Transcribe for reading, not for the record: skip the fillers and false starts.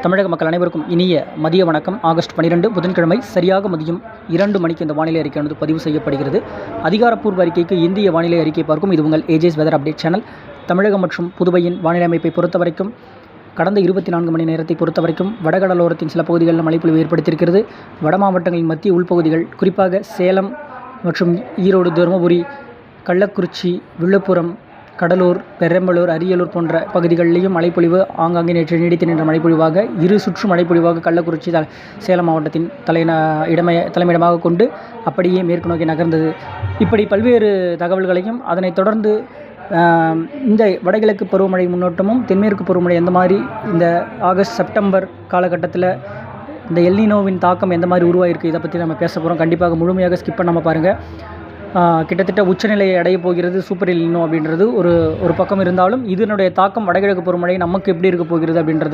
தமிழக மக்கள் அனைவருக்கும் இனிய மதிய வணக்கம். ஆகஸ்ட் 12 புதன்கிழமை சரியாக மதியம் 2 மணிக்கு இந்த வானிலை அறிக்கையானது பதிவு செய்யப்படுகிறது. அதிகாரப்பூர்வ அறிக்கைக்கு இந்திய வானிலை அறிக்கை பார்க்கும் இது உங்கள் ஏஜேஸ் வெதர் அப்டேட் சேனல். தமிழகம் மற்றும் புதுவையின் வானிலை அமைப்பை பொறுத்தவரைக்கும் கடந்த 24 மணி நேரத்தை பொறுத்தவரைக்கும் வடகடலோரத்தின் சில பகுதிகளில் மழைப்பொழிவு ஏற்படுத்தியிருக்கிறது. வட மாவட்டங்களின் மத்திய உள்பகுதிகள் குறிப்பாக சேலம் மற்றும் ஈரோடு, தருமபுரி, கள்ளக்குறிச்சி, விழுப்புரம், கடலூர், பெரம்பலூர், அரியலூர் போன்ற பகுதிகளிலேயும் மழைப்பொழிவு ஆங்காங்கே நேற்று நீடித்து நின்ற மழைப்பொழிவாக இரு சுற்று மழைப்பொழிவாக கள்ளக்குறிச்சி சேலம் மாவட்டத்தின் தலைமையிடமாக கொண்டு அப்படியே மேற்கு நோக்கி நகர்ந்தது. இப்படி பல்வேறு தகவல்களையும் அதனைத் தொடர்ந்து இந்த வடகிழக்கு பருவமழை முன்னோட்டமும் தென்மேற்கு பருவமழை எந்த மாதிரி இந்த ஆகஸ்ட் செப்டம்பர் காலகட்டத்தில் இந்த எல்னினோவின் தாக்கம் எந்த மாதிரி உருவாயிருக்கு இதை பற்றி நம்ம பேச போகிறோம். கண்டிப்பாக முழுமையாக ஸ்கிப் பண்ணாமல் பாருங்கள். கிட்டத்தட்ட உச்சநிலையை அடைய போகிறது சூப்பர் எல்னினோ அப்படின்றது ஒரு பக்கம் இருந்தாலும் இதனுடைய தாக்கம் வடகிழக்கு பருவமழை நமக்கு எப்படி இருக்க போகிறது அப்படின்றது